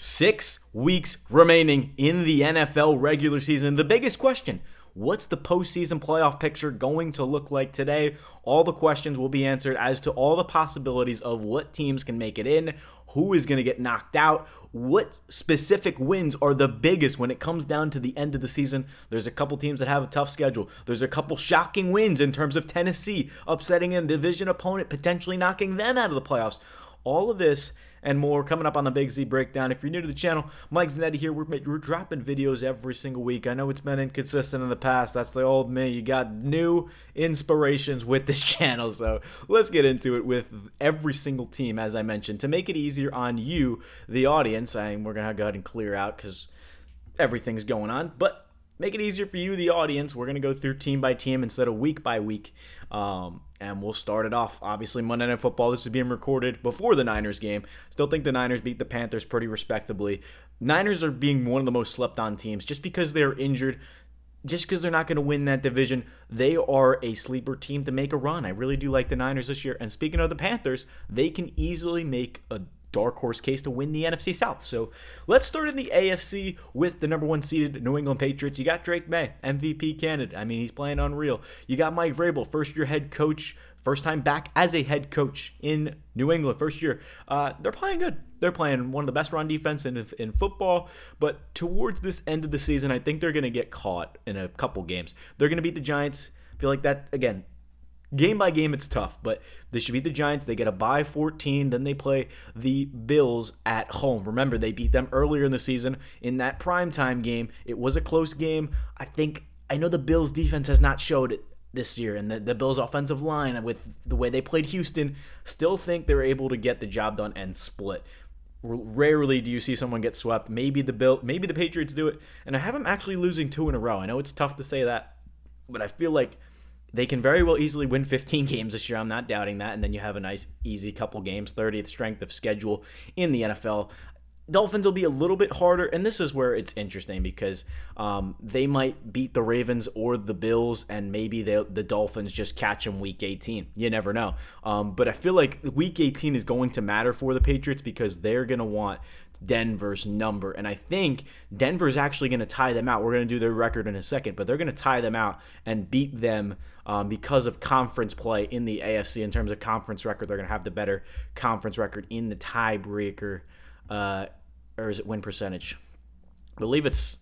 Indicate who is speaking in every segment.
Speaker 1: 6 weeks remaining in the NFL regular season. The biggest question, what's the postseason playoff picture going to look like today? All the questions will be answered as to all the possibilities of what teams can make it in, who is going to get knocked out, what specific wins are the biggest when it comes down to the end of the season. There's a couple teams that have a tough schedule. There's a couple shocking wins in terms of Tennessee upsetting a division opponent, potentially knocking them out of the playoffs. All of this and more coming up on the Big Z Breakdown. If you're new to the channel, Mike Zanetti here. We're dropping videos every single week. I know it's been inconsistent in the past. That's the old me. You got new inspirations with this channel. So let's get into it with every single team, as I mentioned. To make it easier on you, the audience, we're going to go ahead and clear out because everything's going on. But make it easier for you, the audience. We're going to go through team by team instead of week by week. And we'll start it off. Obviously, Monday Night Football. This is being recorded before the Niners game. Still think the Niners beat the Panthers pretty respectably. Niners are being one of the most slept on teams just because they're injured. Just because they're not going to win that division, they are a sleeper team to make a run. I really do like the Niners this year. And speaking of the Panthers, they can easily make a dark horse case to win the NFC South. So let's start in the AFC with the number 1 seeded New England Patriots. You got Drake May, MVP candidate. I mean, he's playing unreal. You got Mike Vrabel, first-year head coach, first time back as a head coach in New England, first year. They're playing good. They're playing one of the best run defense in football, but towards this end of the season, I think they're going to get caught in a couple games. They're going to beat the Giants. I feel like that, again, game by game, it's tough, but they should beat the Giants. They get a bye 14. Then they play the Bills at home. Remember, they beat them earlier in the season in that primetime game. It was a close game. I know the Bills defense has not showed it this year, and the Bills offensive line, with the way they played Houston, still think they're able to get the job done and split. Rarely do you see someone get swept. Maybe the Patriots do it, and I have them actually losing 2 in a row. I know it's tough to say that, but I feel like they can very well easily win 15 games this year. I'm not doubting that. And then you have a nice, easy couple games, 30th strength of schedule in the NFL. Dolphins will be a little bit harder, and this is where it's interesting because they might beat the Ravens or the Bills, and maybe the Dolphins just catch them week 18. You never know. But I feel like week 18 is going to matter for the Patriots because they're going to want Denver's number, and I think Denver's actually going to tie them out. We're going to do their record in a second, but they're going to tie them out and beat them because of conference play in the AFC. In terms of conference record, they're going to have the better conference record in the tiebreaker, or is it win percentage? I believe it's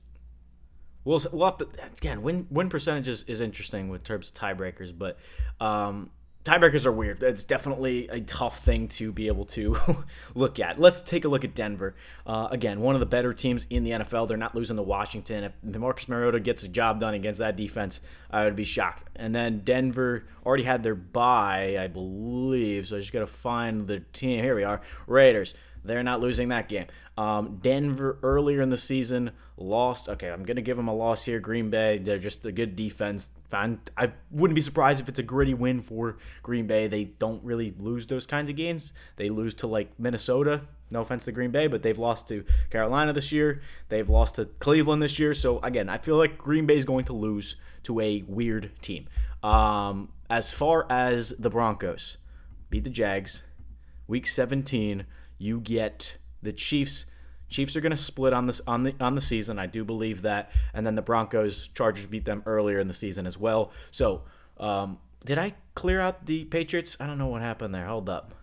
Speaker 1: we'll have to, again, win percentage is interesting with terms of tiebreakers, but tiebreakers are weird. It's definitely a tough thing to be able to look at. Let's take a look at Denver. Again, one of the better teams in the NFL. They're not losing to Washington. If Marcus Mariota gets a job done against that defense, I would be shocked. And then Denver already had their bye, I believe, so I just got to find the team. Here we are. Raiders. They're not losing that game. Denver earlier in the season lost. Okay, I'm going to give them a loss here. Green Bay, they're just a good defense. I wouldn't be surprised if it's a gritty win for Green Bay. They don't really lose those kinds of games. They lose to like Minnesota. No offense to Green Bay, but they've lost to Carolina this year. They've lost to Cleveland this year. So again, I feel like Green Bay is going to lose to a weird team. As far as the Broncos, beat the Jags. Week 17. You get the Chiefs. Chiefs are going to split on the season. I do believe that. And then the Broncos, Chargers beat them earlier in the season as well. So, did I clear out the Patriots? I don't know what happened there. Hold up.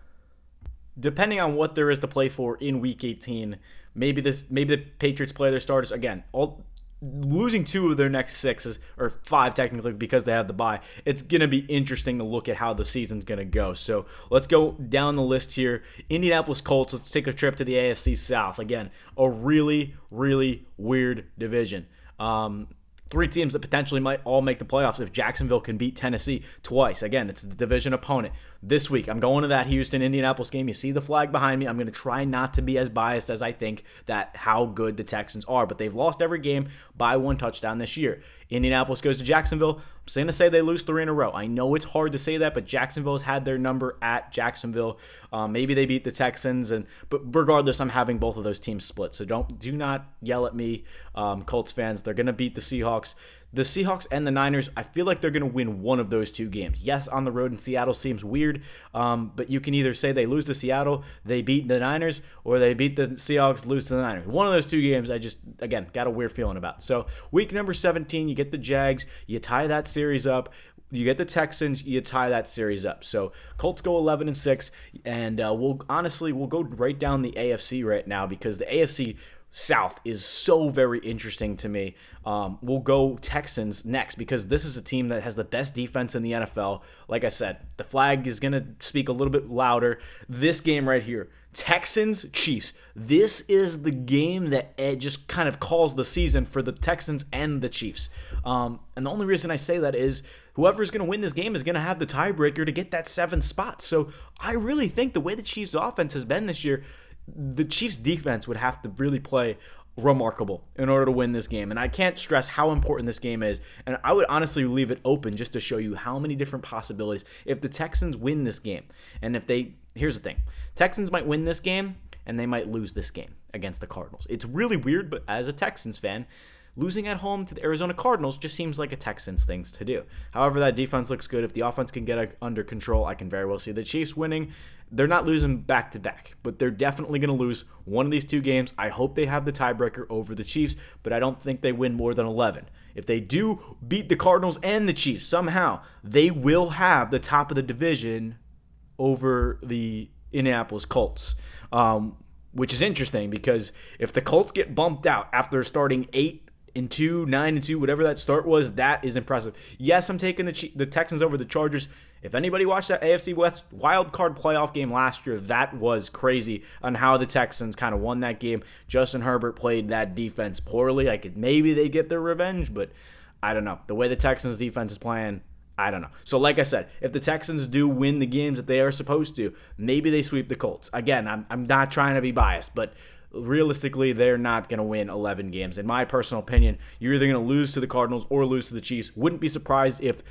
Speaker 1: Depending on what there is to play for in Week 18, maybe the Patriots play their starters again. Losing 2 of their next 6 or 5 technically because they have the bye. It's going to be interesting to look at how the season's going to go. So let's go down the list here. Indianapolis Colts, let's take a trip to the AFC South. Again, a really, really weird division. 3 teams that potentially might all make the playoffs if Jacksonville can beat Tennessee twice. Again, it's the division opponent. This week, I'm going to that Houston-Indianapolis game. You see the flag behind me. I'm going to try not to be as biased as I think that how good the Texans are, but they've lost every game by 1 touchdown this year. Indianapolis goes to Jacksonville. I'm going to say they lose 3 in a row. I know it's hard to say that, but Jacksonville has had their number at Jacksonville. Maybe they beat the Texans, but regardless, I'm having both of those teams split. So do not yell at me, Colts fans. They're going to beat the Seahawks. The Seahawks and the Niners, I feel like they're going to win one of those two games. Yes, on the road in Seattle seems weird, but you can either say they lose to Seattle, they beat the Niners, or they beat the Seahawks, lose to the Niners. One of those two games I just, again, got a weird feeling about. So week number 17, you get the Jags, you tie that series up. You get the Texans, you tie that series up. So Colts go 11-6, and we'll go right down the AFC right now because the AFC South is so very interesting to me. We'll go Texans next because this is a team that has the best defense in the NFL. Like I said, the flag is going to speak a little bit louder. This game right here, Texans, Chiefs. This is the game that just kind of calls the season for the Texans and the Chiefs. And the only reason I say that is whoever's going to win this game is going to have the tiebreaker to get that 7th spot. So I really think the way the Chiefs' offense has been this year, the Chiefs' defense would have to really play remarkable in order to win this game. And I can't stress how important this game is. And I would honestly leave it open just to show you how many different possibilities if the Texans win this game. And here's the thing. Texans might win this game and they might lose this game against the Cardinals. It's really weird, but as a Texans fan, losing at home to the Arizona Cardinals just seems like a Texans thing to do. However, that defense looks good. If the offense can get under control, I can very well see the Chiefs winning. They're not losing back-to-back, but they're definitely going to lose one of these two games. I hope they have the tiebreaker over the Chiefs, but I don't think they win more than 11. If they do beat the Cardinals and the Chiefs somehow, they will have the top of the division over the Indianapolis Colts, which is interesting because if the Colts get bumped out after starting 8-2, 9-2, whatever that start was, that is impressive. Yes, I'm taking the Texans over the Chargers. If anybody watched that AFC West wild card playoff game last year, that was crazy on how the Texans kind of won that game. Justin Herbert played that defense poorly. Maybe they get their revenge, but I don't know. The way the Texans defense is playing, I don't know. So like I said, if the Texans do win the games that they are supposed to, maybe they sweep the Colts. Again, I'm not trying to be biased, but realistically, they're not going to win 11 games. In my personal opinion, you're either going to lose to the Cardinals or lose to the Chiefs. Wouldn't be surprised if,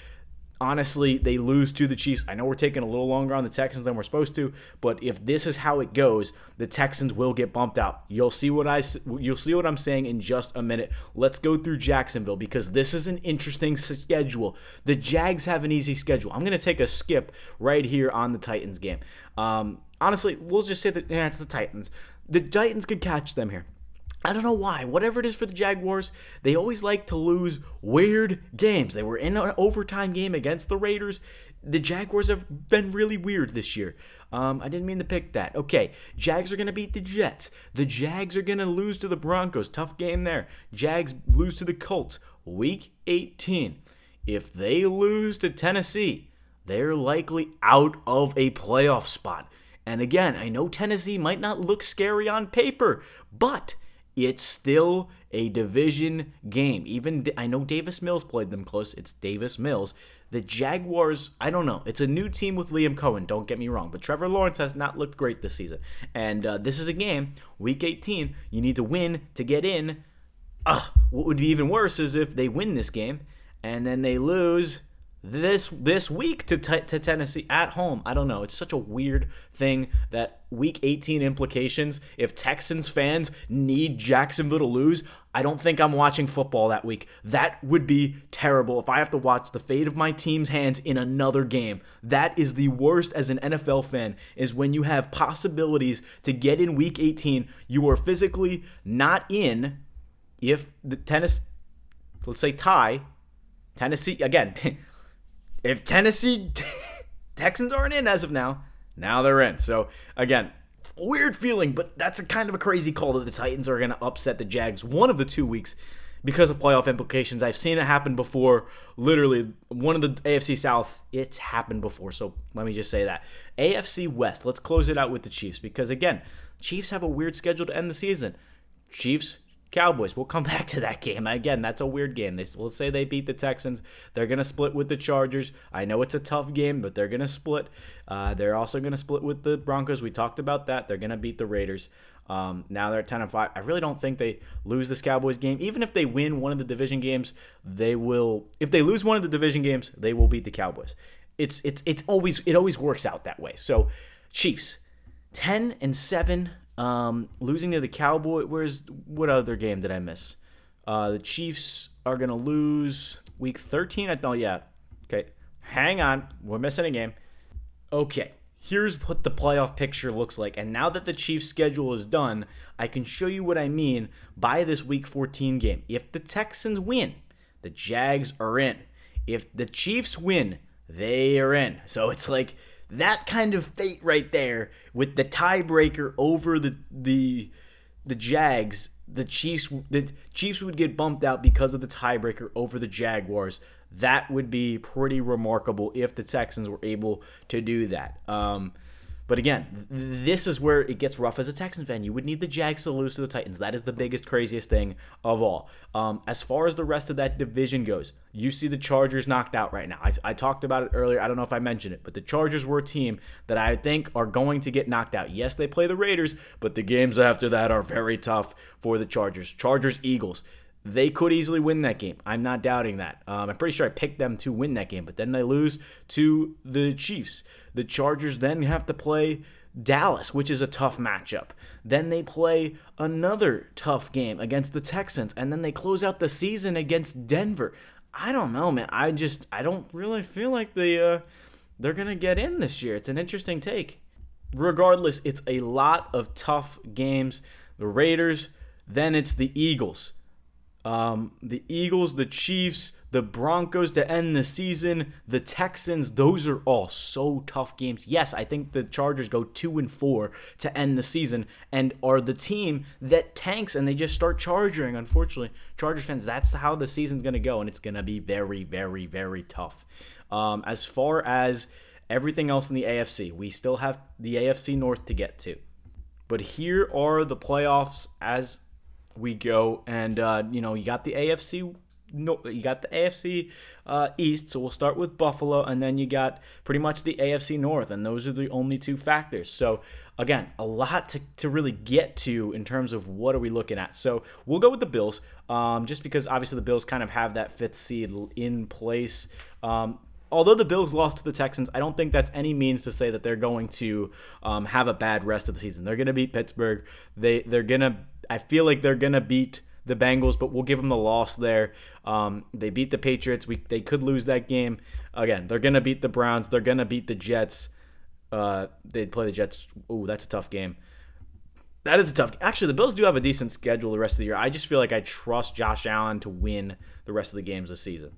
Speaker 1: honestly, they lose to the Chiefs. I know we're taking a little longer on the Texans than we're supposed to, but if this is how it goes, the Texans will get bumped out. You'll see what I'm saying in just a minute. Let's go through Jacksonville because this is an interesting schedule. The Jags have an easy schedule. I'm going to take a skip right here on the Titans game. Honestly, we'll just say that it's the Titans. The Titans could catch them here. I don't know why. Whatever it is for the Jaguars, they always like to lose weird games. They were in an overtime game against the Raiders. The Jaguars have been really weird this year. I didn't mean to pick that. Okay, Jags are going to beat the Jets. The Jags are going to lose to the Broncos. Tough game there. Jags lose to the Colts. Week 18. If they lose to Tennessee, they're likely out of a playoff spot. And again, I know Tennessee might not look scary on paper, but it's still a division game. Even I know Davis Mills played them close. It's Davis Mills. The Jaguars, I don't know. It's a new team with Liam Cohen, don't get me wrong. But Trevor Lawrence has not looked great this season. And this is a game, Week 18, you need to win to get in. What would be even worse is if they win this game and then they lose this week to Tennessee at home. I don't know. It's such a weird thing that Week 18 implications. If Texans fans need Jacksonville to lose, I don't think I'm watching football that week. That would be terrible if I have to watch the fate of my team's hands in another game. That is the worst as an NFL fan, is when you have possibilities to get in Week 18, you are physically not in. If the let's say Tennessee, again, if Tennessee Texans aren't in as of now they're in. So, again, weird feeling, but that's a kind of a crazy call that the Titans are going to upset the Jags one of the 2 weeks because of playoff implications. I've seen it happen before. Literally, one of the AFC South, it's happened before. So, let me just say that. AFC West, let's close it out with the Chiefs because, again, Chiefs have a weird schedule to end the season. Chiefs, Cowboys. We'll come back to that game. Again, that's a weird game. Let's say they beat the Texans. They're going to split with the Chargers. I know it's a tough game, but they're going to split. They're also going to split with the Broncos. We talked about that. They're going to beat the Raiders. Now they're at 10-5. I really don't think they lose this Cowboys game. Even if they win one of the division games, they will. If they lose one of the division games, they will beat the Cowboys. It always works out that way. So, Chiefs, 10-7. Losing to the Cowboys. What other game did I miss? The Chiefs are going to lose week 13. Yeah. Okay. Hang on. We're missing a game. Okay. Here's what the playoff picture looks like. And now that the Chiefs' schedule is done, I can show you what I mean by this week 14 game. If the Texans win, the Jags are in. If the Chiefs win, they are in. So it's like that kind of fate right there with the tiebreaker over the Jags. The Chiefs would get bumped out because of the tiebreaker over the Jaguars. That would be pretty remarkable if the Texans were able to do that. But again, this is where it gets rough as a Texans fan. You would need the Jags to lose to the Titans. That is the biggest, craziest thing of all. As far as the rest of that division goes, you see the Chargers knocked out right now. I talked about it earlier. I don't know if I mentioned it, but the Chargers were a team that I think are going to get knocked out. Yes, they play the Raiders, but the games after that are very tough for the Chargers. Chargers-Eagles. They could easily win that game. I'm not doubting that. I'm pretty sure I picked them to win that game, but then they lose to the Chiefs. The Chargers then have to play Dallas, which is a tough matchup. Then they play another tough game against the Texans, and then they close out the season against Denver. I don't know, man. I don't really feel like they're going to get in this year. It's an interesting take. Regardless, it's a lot of tough games. The Raiders, then it's the Eagles. The Eagles, the Chiefs, the Broncos to end the season, the Texans, those are all so tough games. Yes, I think the Chargers go 2-4 to end the season and are the team that tanks and they just start charging. Unfortunately, Chargers fans, that's how the season's going to go, and it's going to be very, very, very tough. As far as everything else in the AFC, we still have the AFC North to get to. But here are the playoffs as we go, and you got the AFC. No, you got the AFC East, so we'll start with Buffalo, and then you got pretty much the AFC North, and those are the only two factors. So again, a lot to really get to in terms of what are we looking at. So we'll go with the Bills, just because obviously the Bills kind of have that fifth seed in place. Although the Bills lost to the Texans, I don't think that's any means to say that they're going to have a bad rest of the season. They're going to beat Pittsburgh. I feel like they're going to beat the Bengals, but we'll give them the loss there. They beat the Patriots. They could lose that game. Again, they're going to beat the Browns. They're going to beat the Jets. They play the Jets. Ooh, that's a tough game. That is a tough game. Actually, the Bills do have a decent schedule the rest of the year. I just feel like I trust Josh Allen to win the rest of the games this season.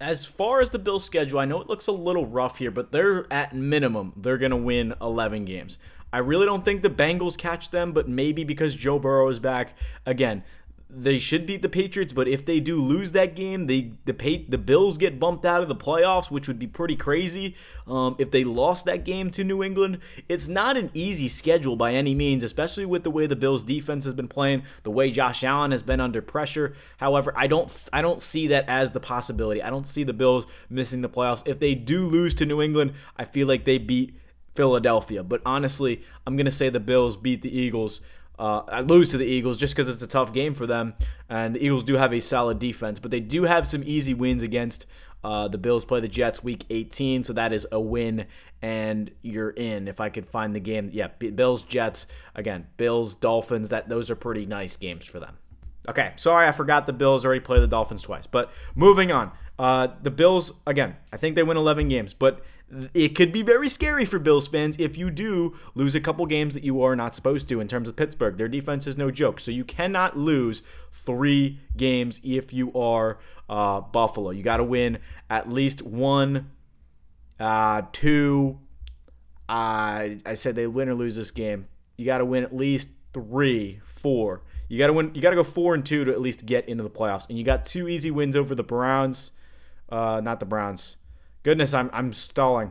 Speaker 1: As far as the Bills' schedule, I know it looks a little rough here, but they're at minimum, they're going to win 11 games. I really don't think the Bengals catch them, but maybe because Joe Burrow is back. Again, they should beat the Patriots, but if they do lose that game, the Bills get bumped out of the playoffs, which would be pretty crazy. If they lost that game to New England, it's not an easy schedule by any means, especially with the way the Bills' defense has been playing, the way Josh Allen has been under pressure. However, I don't see that as the possibility. I don't see the Bills missing the playoffs. If they do lose to New England, I feel like they beat Philadelphia. But honestly, I'm going to say the Bills beat the Eagles. Lose to the Eagles just because it's a tough game for them, and the Eagles do have a solid defense, but they do have some easy wins against the Bills. Play the Jets week 18, so that is a win, and you're in. If I could find the game, yeah, Bills, Jets, again, Bills, Dolphins, those are pretty nice games for them. Okay, sorry, I forgot the Bills already played the Dolphins twice, but moving on. The Bills, again, I think they win 11 games, but it could be very scary for Bills fans if you do lose a couple games that you are not supposed to in terms of Pittsburgh. Their defense is no joke, so you cannot lose 3 games if you are Buffalo. You got to win at least 1, 2. I said they win or lose this game. You got to win at least 3, 4. You got to win. You got to go 4-2 to at least get into the playoffs. And you got 2 easy wins over the Browns. Not the Browns. Goodness, I'm stalling.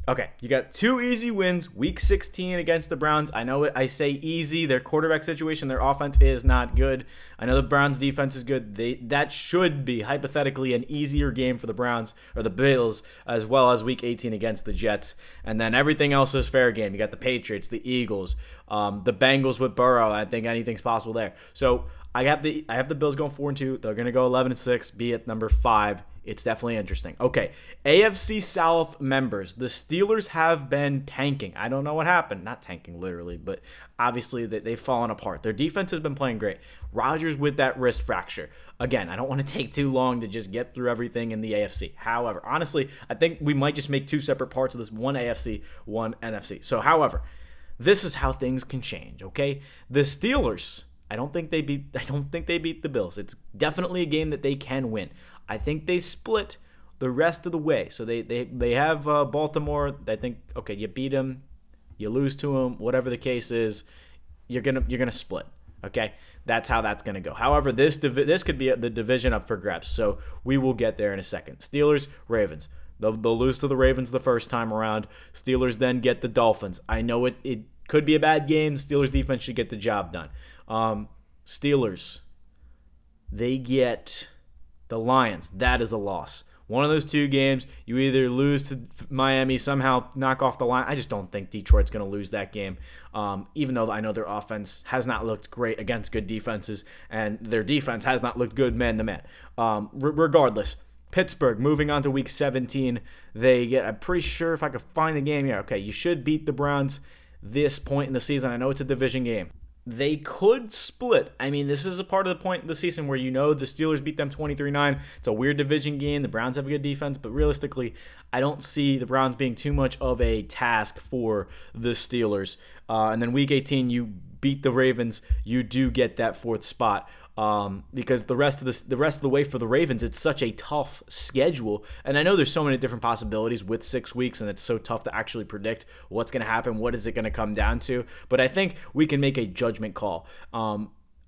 Speaker 1: Okay, you got 2 easy wins, week 16 against the Browns. I know I say easy. Their quarterback situation, their offense is not good. I know the Browns' defense is good. That should be, hypothetically, an easier game for the Browns or the Bills, as well as week 18 against the Jets. And then everything else is fair game. You got the Patriots, the Eagles, the Bengals with Burrow. I think anything's possible there. So I have the Bills going 4-2. They're going to go 11-6, be at number 5. It's definitely interesting. Okay, AFC South members. The Steelers have been tanking. I don't know what happened. Not tanking literally, but obviously they've fallen apart. Their defense has been playing great. Rodgers with that wrist fracture. Again, I don't want to take too long to just get through everything in the AFC. However, honestly, I think we might just make 2 separate parts of this, one AFC, one NFC. So, however, this is how things can change, okay? The Steelers, I don't think they beat the Bills. It's definitely a game that they can win. I think they split the rest of the way. So they have Baltimore. I think, okay, you beat them, you lose to them, whatever the case is, you're gonna split. Okay, that's how that's gonna go. However, this could be the division up for grabs. So we will get there in a second. Steelers, Ravens. They'll lose to the Ravens the first time around. Steelers then get the Dolphins. I know it could be a bad game. Steelers defense should get the job done. Steelers, they get the Lions. That is a loss. One of those 2 games, you either lose to Miami, somehow knock off the line. I just don't think Detroit's going to lose that game, even though I know their offense has not looked great against good defenses, and their defense has not looked good man-to-man. Regardless, Pittsburgh, moving on to Week 17, they get, I'm pretty sure if I could find the game, yeah, okay, you should beat the Browns this point in the season. I know it's a division game. They could split. I mean, this is a part of the point of the season where you know the Steelers beat them 23-9. It's a weird division game. The Browns have a good defense, but realistically, I don't see the Browns being too much of a task for the Steelers. And then Week 18, you beat the Ravens. You do get that 4th spot. Because the rest of the way for the Ravens, it's such a tough schedule, and I know there's so many different possibilities with 6 weeks, and it's so tough to actually predict what's going to happen, what is it going to come down to. But I think we can make a judgment call.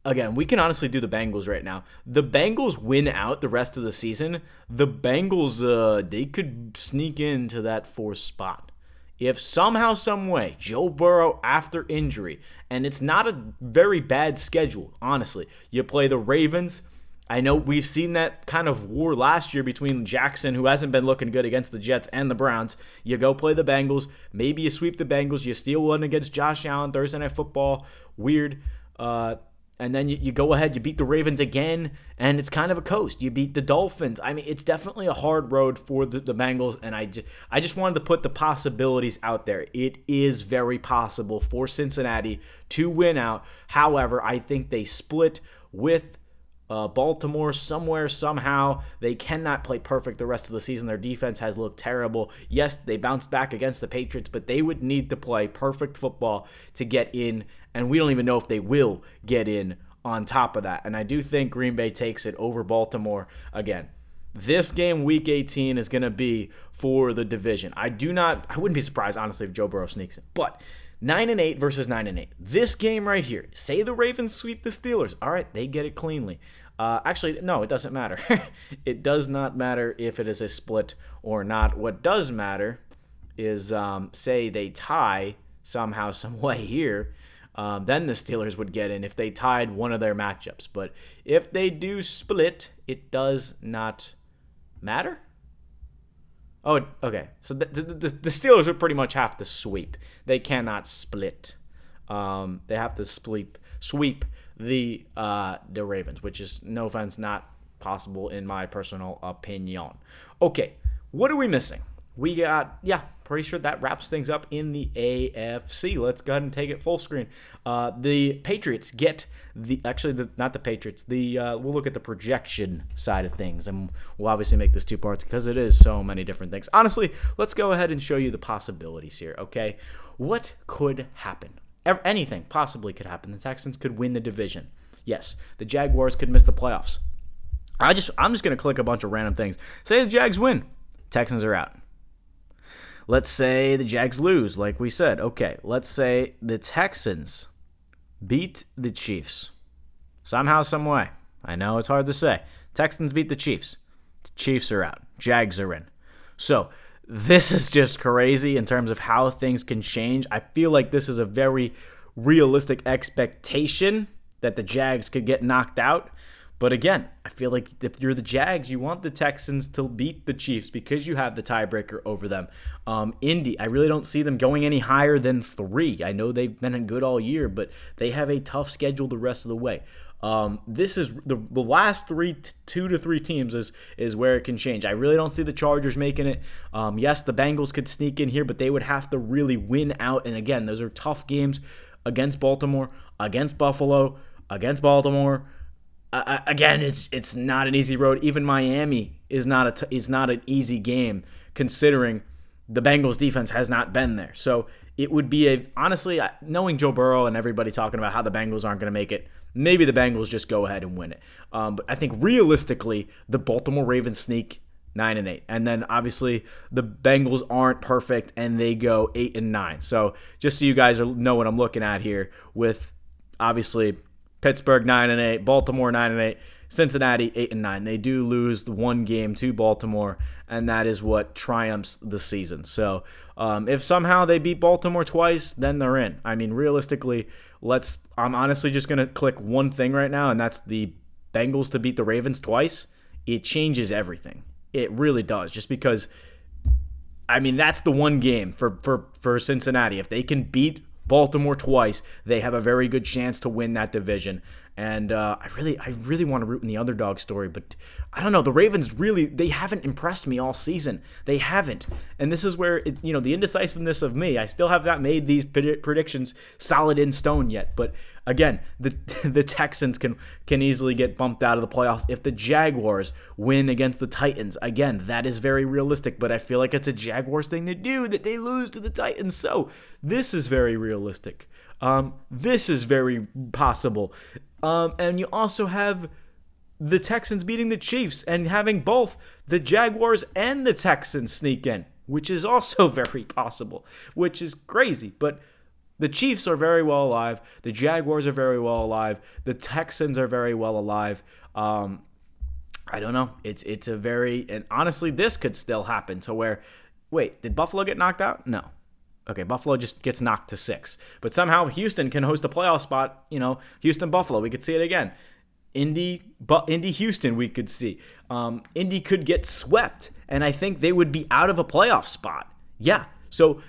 Speaker 1: Again, we can honestly do the Bengals right now. The Bengals win out the rest of the season. The Bengals, they could sneak into that 4th spot. If somehow, some way, Joe Burrow after injury, and it's not a very bad schedule, honestly. You play the Ravens. I know we've seen that kind of war last year between Jackson, who hasn't been looking good against the Jets, and the Browns. You go play the Bengals. Maybe you sweep the Bengals. You steal one against Josh Allen, Thursday Night Football. Weird. And then you go ahead, you beat the Ravens again, and it's kind of a coast. You beat the Dolphins. I mean, it's definitely a hard road for the Bengals, and I just wanted to put the possibilities out there. It is very possible for Cincinnati to win out. However, I think they split with Baltimore somewhere, somehow. They cannot play perfect the rest of the season. Their defense has looked terrible. Yes, they bounced back against the Patriots, but they would need to play perfect football to get in, and we don't even know if they will get in on top of that. And I do think Green Bay takes it over Baltimore again. This game, Week 18, is going to be for the division. I wouldn't be surprised, honestly, if Joe Burrow sneaks in. But 9-8 versus 9-8. This game right here, say the Ravens sweep the Steelers. All right, they get it cleanly. Actually, no, it doesn't matter. It does not matter if it is a split or not. What does matter is, say they tie somehow, some way here, then the Steelers would get in if they tied one of their matchups. But if they do split, it does not matter. Oh, okay. So the Steelers would pretty much have to sweep. They cannot split. They have to sweep the Ravens, which is, no offense, not possible in my personal opinion. Okay, what are we missing? We got, pretty sure that wraps things up in the AFC. Let's go ahead and take it full screen. The Patriots get not the Patriots. We'll look at the projection side of things, and we'll obviously make this 2 parts because it is so many different things. Honestly, let's go ahead and show you the possibilities here, okay? What could happen? Anything possibly could happen. The Texans could win the division. Yes, the Jaguars could miss the playoffs. I'm just going to click a bunch of random things. Say the Jags win. Texans are out. Let's say the Jags lose, like we said. Okay, let's say the Texans beat the Chiefs. Somehow, some way. I know it's hard to say. Texans beat the Chiefs. The Chiefs are out. Jags are in. So, this is just crazy in terms of how things can change. I feel like this is a very realistic expectation that the Jags could get knocked out. But again, I feel like if you're the Jags, you want the Texans to beat the Chiefs because you have the tiebreaker over them. Indy, I really don't see them going any higher than 3. I know they've been good all year, but they have a tough schedule the rest of the way. This is the last 2 to 3 teams is where it can change. I really don't see the Chargers making it. Yes, the Bengals could sneak in here, but they would have to really win out. And again, those are tough games against Baltimore, against Buffalo, against Baltimore. Again, it's not an easy road. Even Miami is not an easy game considering the Bengals defense has not been there. So it would be honestly, knowing Joe Burrow and everybody talking about how the Bengals aren't going to make it, maybe the Bengals just go ahead and win it. But I think realistically, the Baltimore Ravens sneak 9-8, and then obviously the Bengals aren't perfect and they go 8-9. So just so you guys know what I'm looking at here, with obviously Pittsburgh 9-8, Baltimore 9-8, Cincinnati 8-9. They do lose the one game to Baltimore, and that is what triumphs the season. So if somehow they beat Baltimore twice, then they're in. I mean, realistically, I'm honestly just going to click one thing right now, and that's the Bengals to beat the Ravens twice. It changes everything. It really does, just because, I mean, that's the one game for Cincinnati. If they can beat Baltimore twice, they have a very good chance to win that division. And I really want to root in the underdog story, but I don't know. The Ravens they haven't impressed me all season. They haven't. And this is where, the indecisiveness of me, I still have not made these predictions solid in stone yet. But again, the Texans can easily get bumped out of the playoffs if the Jaguars win against the Titans. Again, that is very realistic, but I feel like it's a Jaguars thing to do that they lose to the Titans. So this is very realistic. This is very possible. And you also have the Texans beating the Chiefs and having both the Jaguars and the Texans sneak in, which is also very possible, which is crazy. But the Chiefs are very well alive. The Jaguars are very well alive. The Texans are very well alive. I don't know. It's a very, and honestly, this could still happen to where, wait, did Buffalo get knocked out? No. Okay, Buffalo just gets knocked to 6. But somehow Houston can host a playoff spot, Houston-Buffalo. We could see it again. Indy-Houston we could see. Indy could get swept, and I think they would be out of a playoff spot. Yeah, so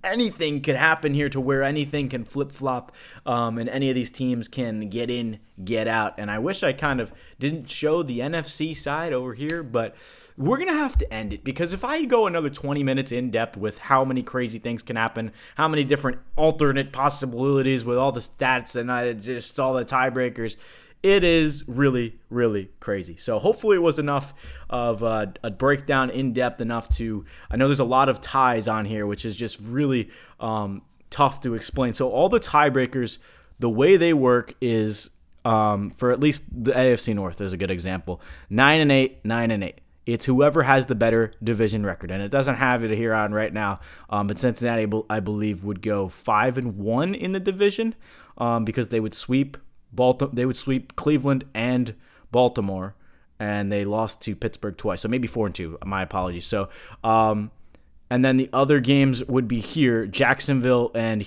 Speaker 1: anything could happen here to where anything can flip-flop, and any of these teams can get in, get out. And I wish I kind of didn't show the NFC side over here, but we're going to have to end it, because if I go another 20 minutes in depth with how many crazy things can happen, how many different alternate possibilities with all the stats and just all the tiebreakers, it is really, really crazy. So hopefully it was enough of a breakdown, in depth enough to, I know there's a lot of ties on here, which is just really tough to explain. So all the tiebreakers, the way they work is, for at least the AFC North is a good example, 9-8, 9-8. It's whoever has the better division record, and it doesn't have it here on right now. But Cincinnati, I believe, would go 5-1 in the division, because they would sweep Cleveland and Baltimore, and they lost to Pittsburgh twice. So maybe 4-2. My apologies. So, and then the other games would be here: Jacksonville and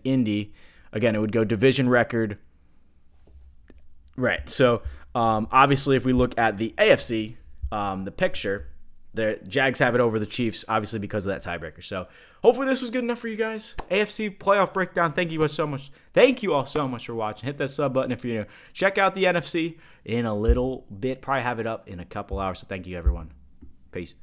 Speaker 1: Indy. Again, it would go division record. Right. So, obviously, if we look at the AFC, the picture, the Jags have it over the Chiefs, obviously because of that tiebreaker. So, hopefully this was good enough for you guys. AFC playoff breakdown. Thank you so much. Thank you all so much for watching. Hit that sub button if you're new. Check out the NFC in a little bit. Probably have it up in a couple hours. So, thank you, everyone. Peace.